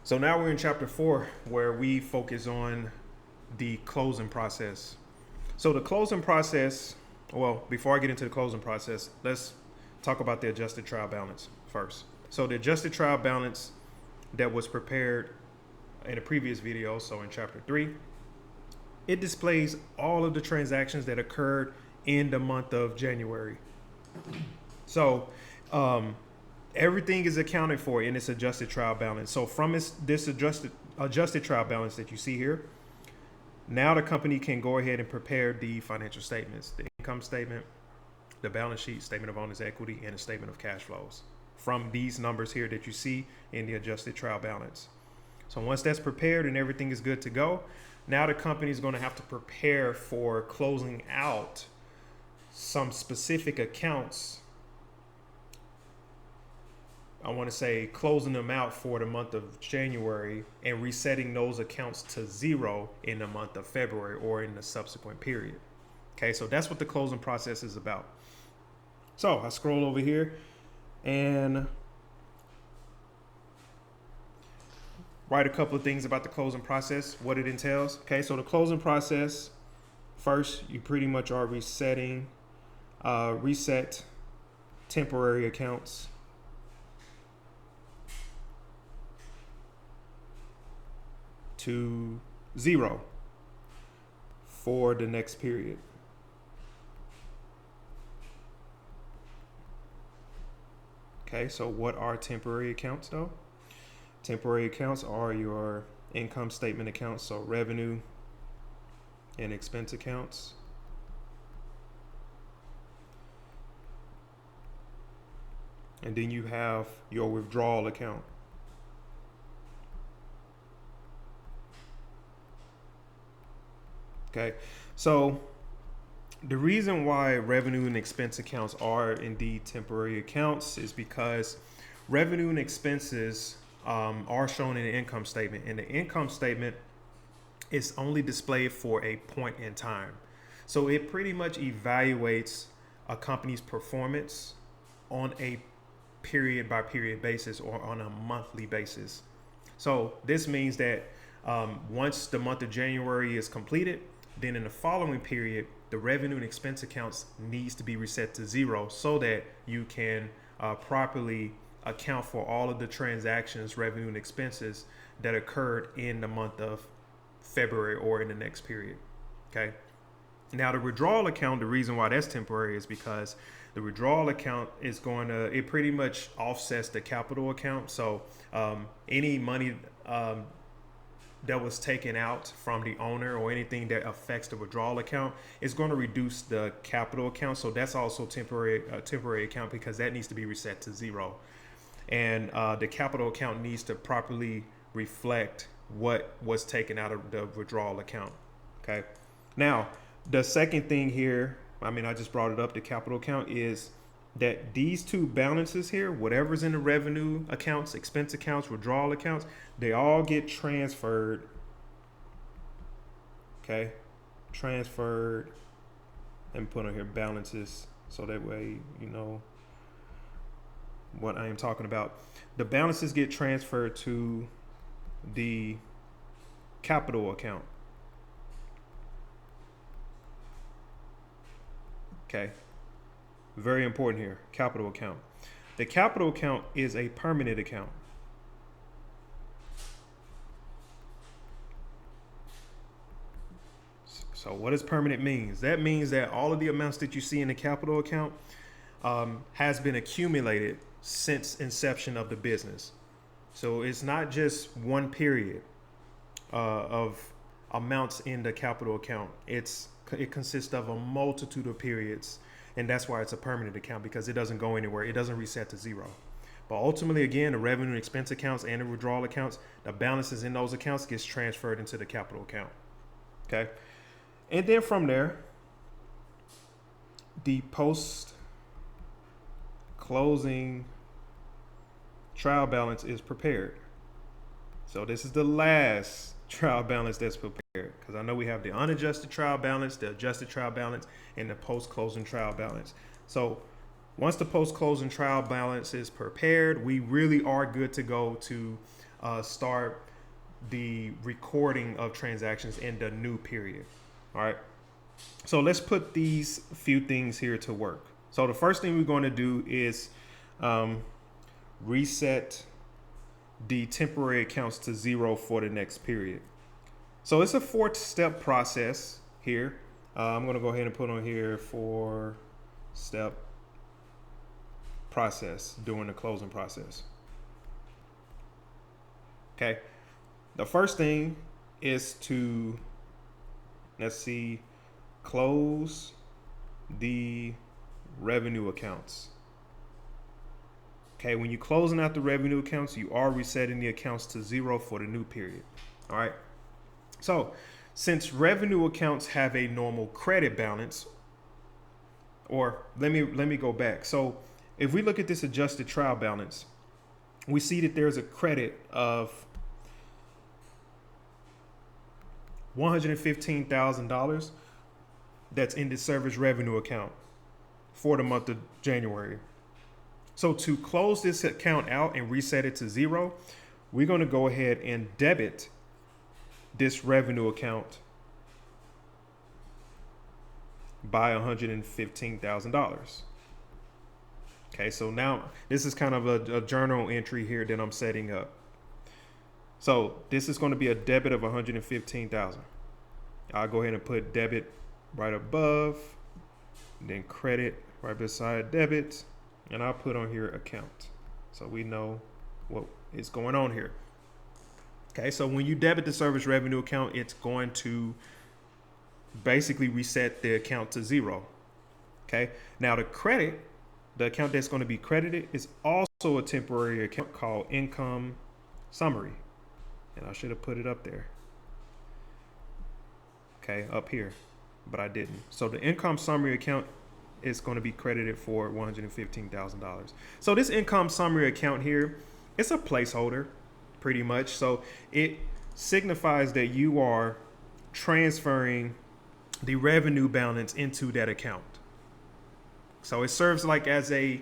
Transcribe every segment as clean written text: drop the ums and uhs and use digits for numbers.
So now we're in chapter 4 where we focus on the closing process. So the closing process, well, before I get into the closing process, let's talk about the adjusted trial balance first. So the adjusted trial balance that was prepared in a previous video, so in chapter 3, it displays all of the transactions that occurred in the month of January. So everything is accounted for in its adjusted trial balance. So from this adjusted trial balance that you see here, now the company can go ahead and prepare the financial statements, the income statement, the balance sheet, statement of owner's equity, and a statement of cash flows from these numbers here that you see in the adjusted trial balance. So once that's prepared and everything is good to go, now the company is going to have to prepare for closing out some specific accounts. I want to say closing them out for the month of January and resetting those accounts to zero in the month of February or in the subsequent period. Okay, so that's what the closing process is about. So I scroll over here and write a couple of things about the closing process, what it entails. Okay, so the closing process, first, you pretty much are reset temporary accounts to zero for the next period. Okay, so what are temporary accounts though? Temporary accounts are your income statement accounts, so revenue and expense accounts. And then you have your withdrawal account. Okay, so the reason why revenue and expense accounts are indeed temporary accounts is because revenue and expenses are shown in the income statement, and the income statement is only displayed for a point in time. So it pretty much evaluates a company's performance on a period by period basis or on a monthly basis. So this means that once the month of January is completed, then in the following period, the revenue and expense accounts needs to be reset to zero so that you can properly account for all of the transactions, revenue and expenses that occurred in the month of February or in the next period. Okay. Now the withdrawal account, the reason why that's temporary is because the withdrawal account is it pretty much offsets the capital account. So any money that was taken out from the owner or anything that affects the withdrawal account is going to reduce the capital account. So that's also temporary account because that needs to be reset to zero. And the capital account needs to properly reflect what was taken out of the withdrawal account. Okay. Now, the second thing here, I just brought it up, the capital account, is that these two balances here, whatever's in the revenue accounts, expense accounts, withdrawal accounts, they all get transferred. Okay. Transferred and put on here balances so that way you know what I am talking about. The balances get transferred to the capital account. Okay. Very important here. Capital account. The capital account is a permanent account. So what does permanent means? That means that all of the amounts that you see in the capital account has been accumulated since inception of the business. So it's not just one period of amounts in the capital account. It consists of a multitude of periods, and that's why it's a permanent account, because it doesn't go anywhere. It doesn't reset to zero. But ultimately, again, the revenue and expense accounts and the withdrawal accounts, the balances in those accounts gets transferred into the capital account. Okay. And then from there, the post closing trial balance is prepared. So this is the last trial balance that's prepared, because I know we have the unadjusted trial balance, the adjusted trial balance, and the post-closing trial balance. So once the post-closing trial balance is prepared, we really are good to go to start the recording of transactions in the new period. All right. So let's put these few things here to work. So the first thing we're going to do is reset the temporary accounts to 0 for the next period. So it's a 4-step process here. I'm going to go ahead and put on here 4-step process during the closing process. Okay. The first thing is to, let's see, close the revenue accounts. Okay, when you're closing out the revenue accounts, you are resetting the accounts to 0 for the new period. All right. So since revenue accounts have a normal credit balance, or let me go back. So if we look at this adjusted trial balance, we see that there's a credit of $115,000 that's in the service revenue account for the month of January. So to close this account out and reset it to 0, we're going to go ahead and debit this revenue account by $115,000. Okay, so now this is kind of a journal entry here that I'm setting up. So this is going to be a debit of $115,000. I'll go ahead and put debit right above, then credit right beside debit, and I'll put on here account, so we know what is going on here. Okay, so when you debit the service revenue account, it's going to basically reset the account to 0. Okay, now the credit, the account that's going to be credited, is also a temporary account called income summary. And I should have put it up there. Okay, up here, but I didn't. So the income summary account is going to be credited for $115,000. So this income summary account here, it's a placeholder pretty much. So it signifies that you are transferring the revenue balance into that account. So it serves like as a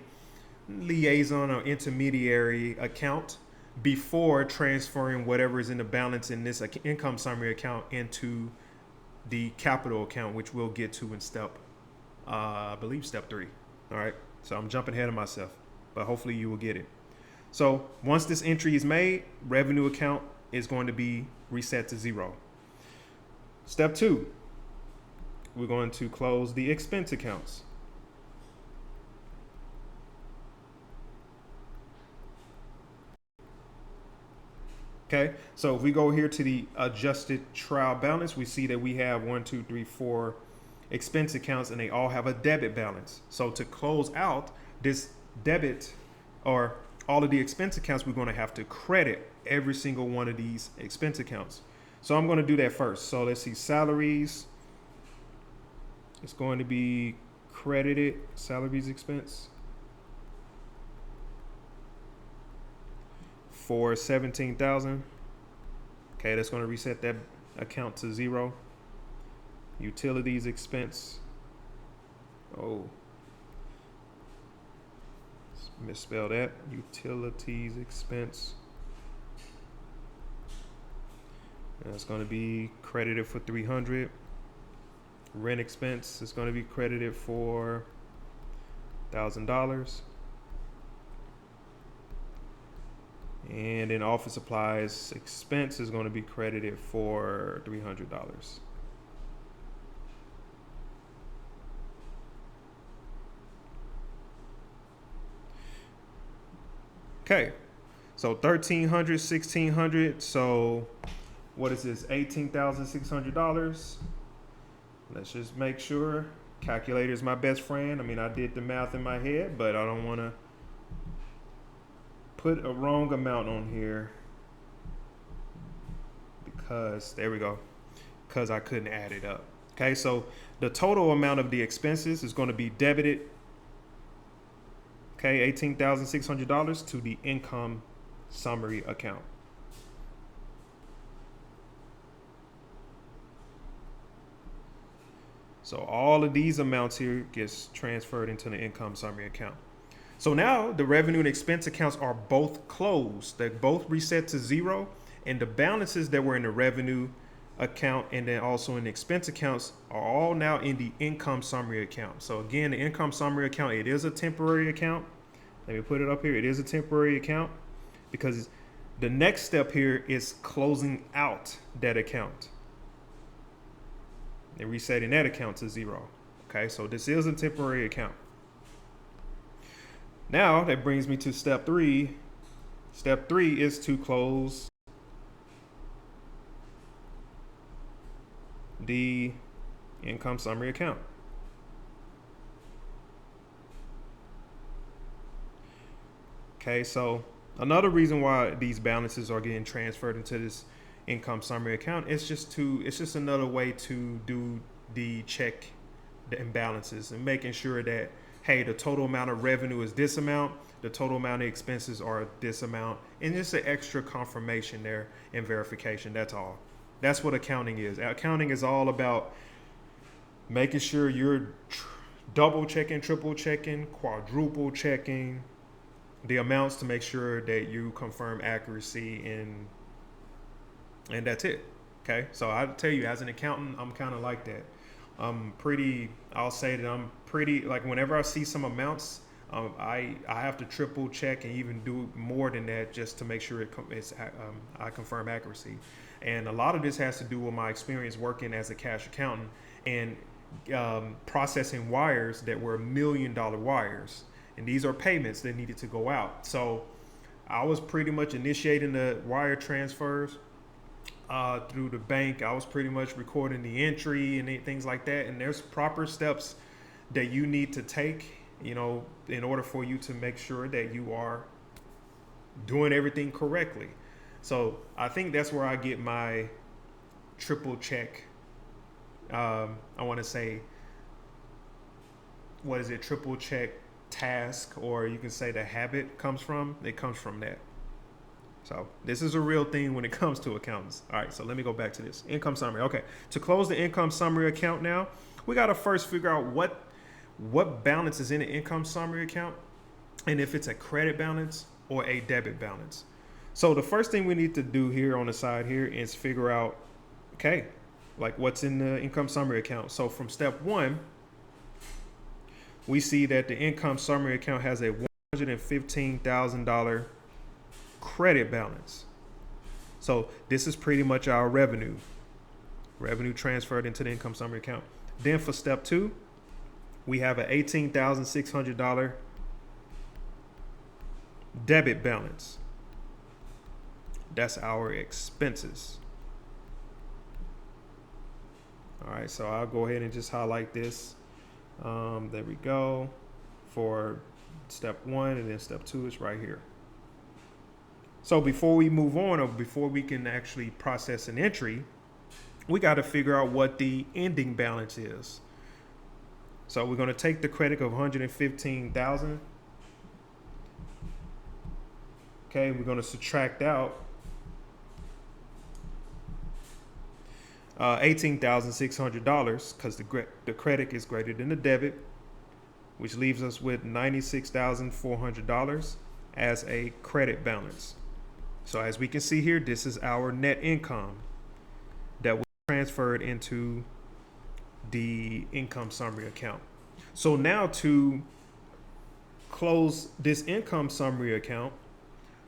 liaison or intermediary account before transferring whatever is in the balance in this income summary account into the capital account, which we'll get to in step, I believe step 3. All right. So I'm jumping ahead of myself, but hopefully you will get it. So once this entry is made, revenue account is going to be reset to 0. Step 2, we're going to close the expense accounts. Okay, so if we go here to the adjusted trial balance, we see that we have 1, 2, 3, 4 expense accounts, and they all have a debit balance. So to close out this debit or all of the expense accounts, we're going to have to credit every single one of these expense accounts. So I'm going to do that first. So let's see, salaries. It's going to be credited, salaries expense, for $17,000. Okay, that's going to reset that account to 0. Utilities expense. Oh, misspell that. Utilities expense. And it's going to be credited for $300. Rent expense is going to be credited for $1,000. And then office supplies expense is going to be credited for $300. Okay, so $1,300, $1,600. So what is this? $18,600. Let's just make sure. Calculator is my best friend. I mean, I did the math in my head, but I don't want to put a wrong amount on here because, there we go, because I couldn't add it up. Okay, so the total amount of the expenses is going to be debited, okay, $18,600 to the income summary account. So all of these amounts here gets transferred into the income summary account. So now the revenue and expense accounts are both closed. They're both reset to zero, and the balances that were in the revenue account and then also in the expense accounts are all now in the income summary account. So again, the income summary account, it is a temporary account. Let me put it up here. It is a temporary account because the next step here is closing out that account and resetting that account to zero. Okay, so this is a temporary account. Now that brings me to step three. Step three is to close the income summary account. Okay, so another reason why these balances are getting transferred into this income summary account is just another way to do the check the imbalances and making sure that, hey, the total amount of revenue is this amount, the total amount of expenses are this amount, and just an extra confirmation there and verification. That's all. That's what accounting is. Accounting is all about making sure you're double checking, triple checking, quadruple checking the amounts to make sure that you confirm accuracy, and that's it. Okay, so I tell you, as an accountant, I'm kind of like that. I'll say that I'm pretty, like whenever I see some amounts, I have to triple check and even do more than that just to make sure I confirm accuracy. And a lot of this has to do with my experience working as a cash accountant and processing wires that were $1 million wires. And these are payments that needed to go out. So I was pretty much initiating the wire transfers through the bank. I was pretty much recording the entry and things like that. And there's proper steps that you need to take, in order for you to make sure that you are doing everything correctly. So I think that's where I get my triple check. I want to say, triple check task, or you can say the habit comes from. It comes from that. So this is a real thing when it comes to accountants. All right, so let me go back to this income summary. Okay, to close the income summary account now, we got to first figure out what balance is in the income summary account and if it's a credit balance or a debit balance. So the first thing we need to do here on the side here is figure out, okay, like what's in the income summary account. So from step one, we see that the income summary account has a $115,000 credit balance. So this is pretty much our revenue transferred into the income summary account. Then for step two, we have an $18,600 debit balance. That's our expenses. All right, so I'll go ahead and just highlight this. There we go for step one, and then step two is right here. So before we move on, or before we can actually process an entry, we got to figure out what the ending balance is. So we're going to take the credit of 115,000. Okay, we're going to subtract out $18,600 because the credit is greater than the debit, which leaves us with $96,400 as a credit balance. So as we can see here, this is our net income that was transferred into the income summary account. So now to close this income summary account,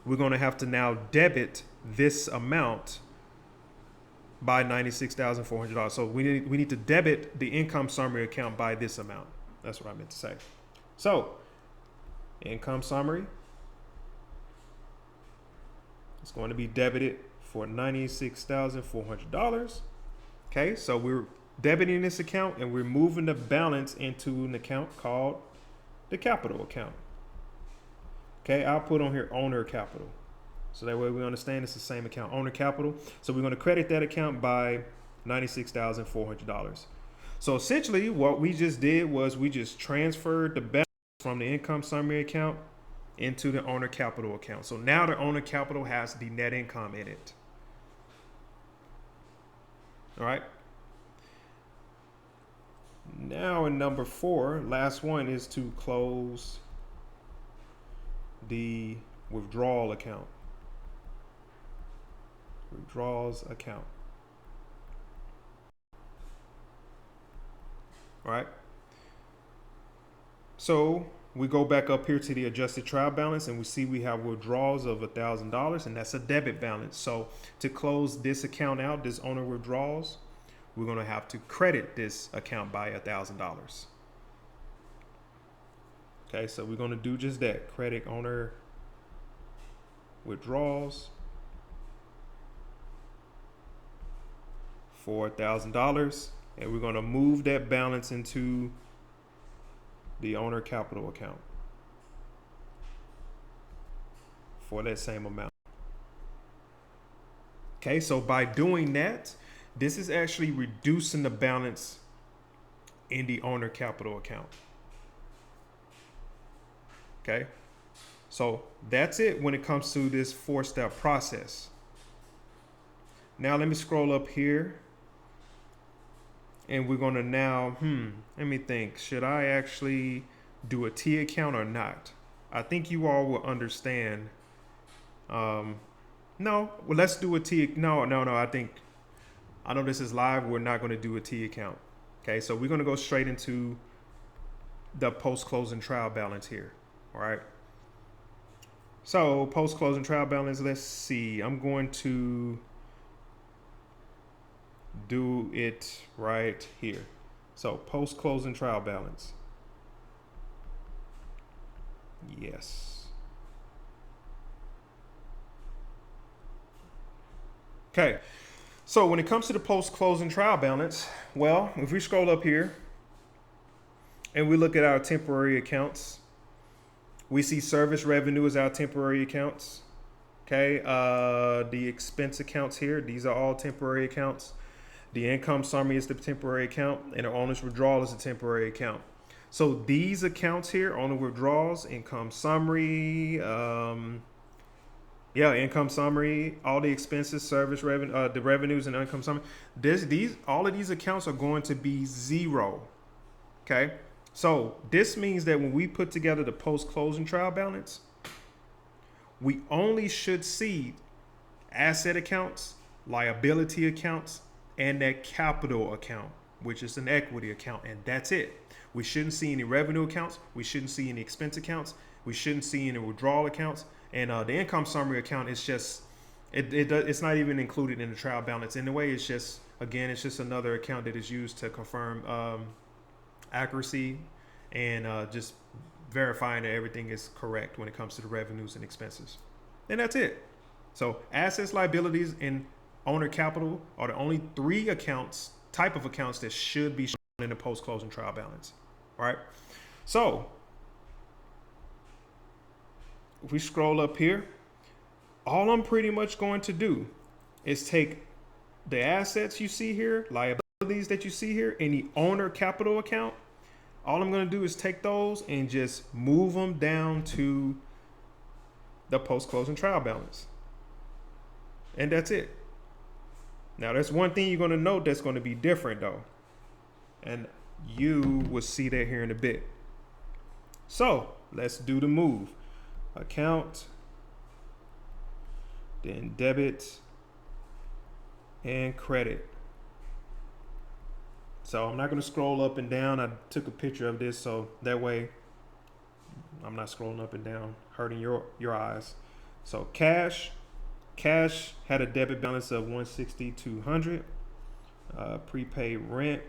we're going to have to now debit this amount by $96,400. So we need to debit the income summary account by this amount. That's what I meant to say. So income summary, it's going to be debited for $96,400. Okay, so we're debiting this account and we're moving the balance into an account called the capital account. Okay, I'll put on here owner capital. So that way we understand it's the same account, owner capital. So we're going to credit that account by $96,400. So essentially what we just did was we just transferred the balance from the income summary account into the owner capital account. So now the owner capital has the net income in it. All right. Now in number 4, last one is to close the withdrawal account. Withdrawals account. All right. So we go back up here to the adjusted trial balance and we see we have withdrawals of $1,000 and that's a debit balance. So to close this account out, this owner withdrawals, we're going to have to credit this account by $1,000. Okay, so we're going to do just that. Credit owner withdrawals for $1,000, and we're going to move that balance into the owner capital account for that same amount. Okay, so by doing that, this is actually reducing the balance in the owner capital account. Okay, so that's it when it comes to this 4-step process. Now let me scroll up here and we're going to now, let me think, should I actually do a T account or not? I think you all will understand. No, well, let's do a T. No, I know this is live. We're not going to do a T account. Okay, so we're going to go straight into the post-closing trial balance here. All right. So post-closing trial balance, let's see. I'm going to do it right here. So post-closing trial balance. Yes. Okay. So when it comes to the post-closing trial balance, well, if we scroll up here and we look at our temporary accounts, we see service revenue is our temporary accounts. Okay. The expense accounts here, these are all temporary accounts. The income summary is the temporary account, and the owner's withdrawal is the temporary account. So these accounts here, owner withdrawals, income summary, income summary, all the expenses, service revenue, the revenues and income summary. All of these accounts are going to be zero. Okay. So this means that when we put together the post-closing trial balance, we only should see asset accounts, liability accounts, and that capital account, which is an equity account, and that's it. We shouldn't see any revenue accounts. We shouldn't see any expense accounts. We shouldn't see any withdrawal accounts. And the income summary account is just, it's not even included in the trial balance. In a way, it's just, again, it's just another account that is used to confirm accuracy and just verifying that everything is correct when it comes to the revenues and expenses. And that's it. So assets, liabilities, and owner capital are the only 3 type of accounts that should be shown in the post-closing trial balance. All right. So if we scroll up here, all I'm pretty much going to do is take the assets you see here, liabilities that you see here, in the owner capital account. All I'm going to do is take those and just move them down to the post-closing trial balance. And that's it. Now, there's one thing you're going to note that's going to be different, though. And you will see that here in a bit. So let's do the move. Account, then debit and credit. So I'm not going to scroll up and down. I took a picture of this so that way I'm not scrolling up and down, hurting your eyes. So cash had a debit balance of $160,200. Prepaid rent.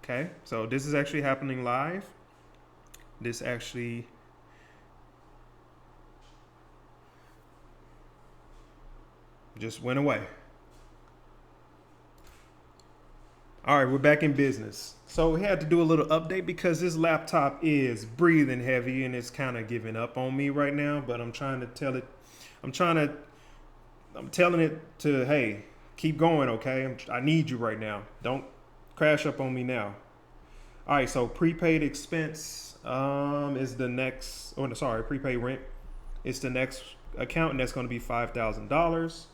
Okay, so this is actually happening live. This actually just went away. All right, we're back in business. So we had to do a little update because this laptop is breathing heavy and it's kind of giving up on me right now, but I'm trying to tell it, I'm telling it to, hey, keep going, okay? I need you right now. Don't crash up on me now. All right, so prepaid expense is the next, prepaid rent is the next account, and that's going to be $5,000.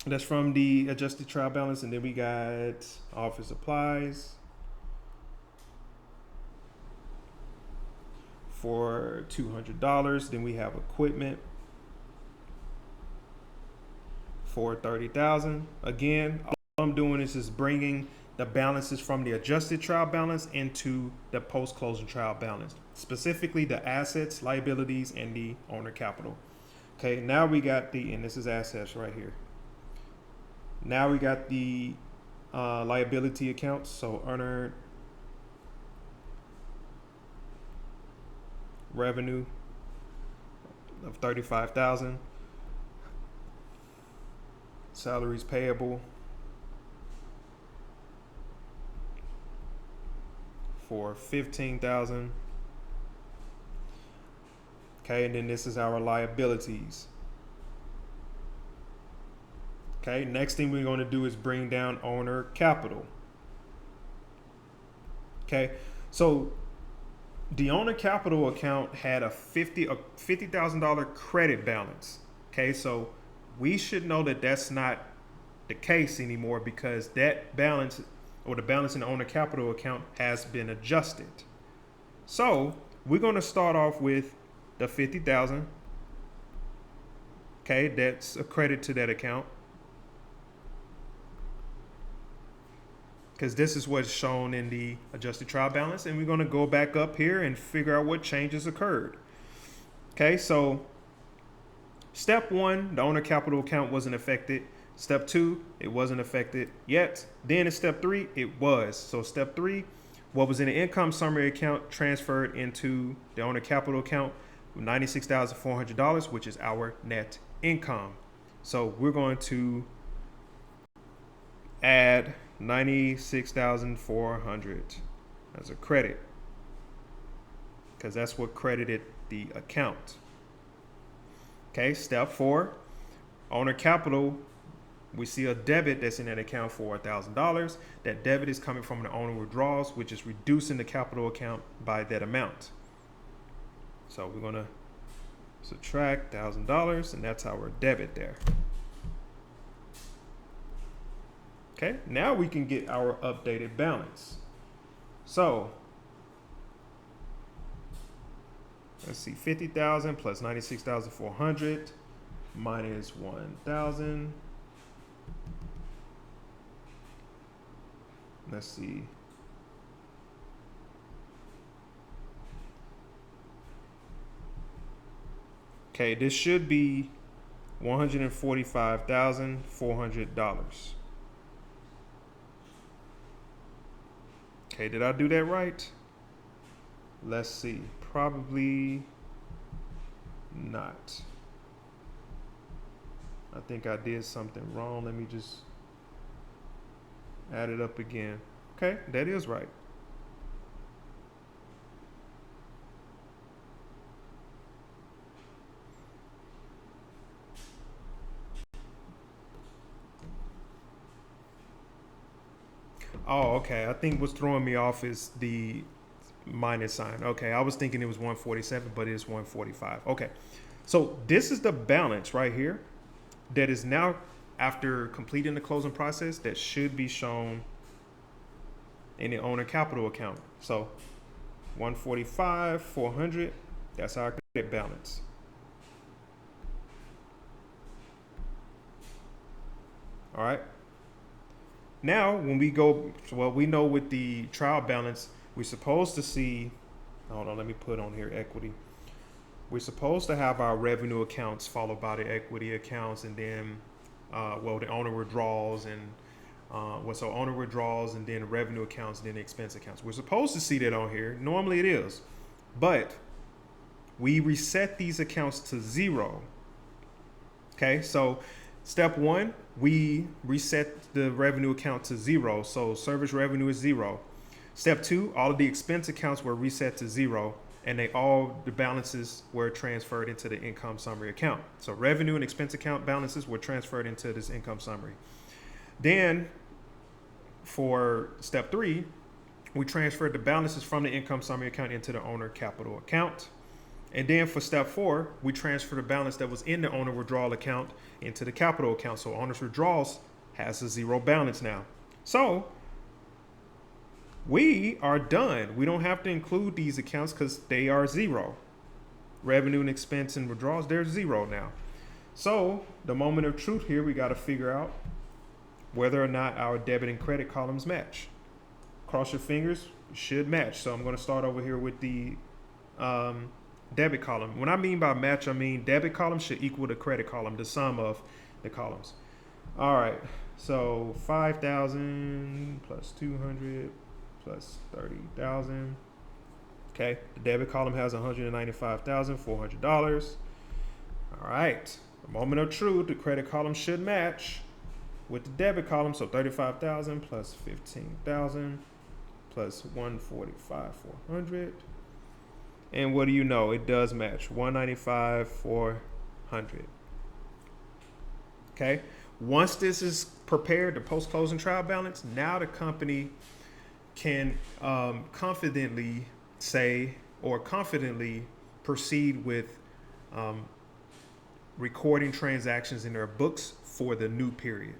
That's from the adjusted trial balance. And then we got office supplies for $200. Then we have equipment for $30,000. Again, all I'm doing is just bringing the balances from the adjusted trial balance into the post-closing trial balance, specifically the assets, liabilities, and the owner capital. Okay, now we got and this is assets right here. Now we got the liability accounts, so unearned revenue of 35,000, salaries payable for 15,000. Okay, and then this is our liabilities. Okay, next thing we're going to do is bring down owner capital. Okay, so the owner capital account had a $50,000 credit balance. Okay, so we should know that that's not the case anymore because that balance, or the balance in the owner capital account, has been adjusted. So we're going to start off with the 50,000. Okay, that's a credit to that account, because this is what's shown in the adjusted trial balance. And we're going to go back up here and figure out what changes occurred. Okay, so step one, the owner capital account wasn't affected. Step two, it wasn't affected yet. Then in step three, it was. So step three, what was in the income summary account transferred into the owner capital account, $96,400, which is our net income. So we're going to add 96,400 as a credit, because that's what credited the account. Okay, step four, owner capital, we see a debit that's in that account for $1,000. That debit is coming from the owner withdrawals, which is reducing the capital account by that amount. So we're going to subtract $1,000, and that's our debit there. Okay, now we can get our updated balance. So let's see, 50,000 plus 96,400 minus 1,000. Let's see. Okay, this should be $145,400. Okay, did I do that right? Let's see. Probably not. I think I did something wrong. Let me just add it up again. Okay, that is right. Oh, okay. I think what's throwing me off is the minus sign. Okay, I was thinking it was 147, but it's 145. Okay, so this is the balance right here that is now, after completing the closing process, that should be shown in the owner capital account. So 145,400, that's our credit balance. All right. Now, when we go, well, we know with the trial balance, we're supposed to see, hold on, let me put on here equity. We're supposed to have our revenue accounts followed by the equity accounts, and then, the owner withdrawals and, so owner withdrawals and then revenue accounts and then the expense accounts. We're supposed to see that on here. Normally it is, but we reset these accounts to zero. Okay, so step one, we reset the revenue account to zero. So service revenue is zero. Step two, all of the expense accounts were reset to zero, and the balances were transferred into the income summary account. So revenue and expense account balances were transferred into this income summary. Then for step three, we transferred the balances from the income summary account into the owner capital account. And then for step 4, we transfer the balance that was in the owner withdrawal account into the capital account. So owner's withdrawals has a 0 balance now. So we are done. We don't have to include these accounts because they are 0. Revenue and expense and withdrawals, they're 0 now. So the moment of truth here, we got to figure out whether or not our debit and credit columns match. Cross your fingers, should match. So I'm going to start over here with the debit column. When I mean by match, I mean debit column should equal the credit column, the sum of the columns. All right, so 5,000 plus 200 plus 30,000. Okay, the debit column has $195,400. All right, the moment of truth, the credit column should match with the debit column. So 35,000 plus 15,000 plus 145,400. And what do you know? It does match. 195,400. Okay. Once this is prepared, the post-closing trial balance, now the company can confidently say or confidently proceed with recording transactions in their books for the new period.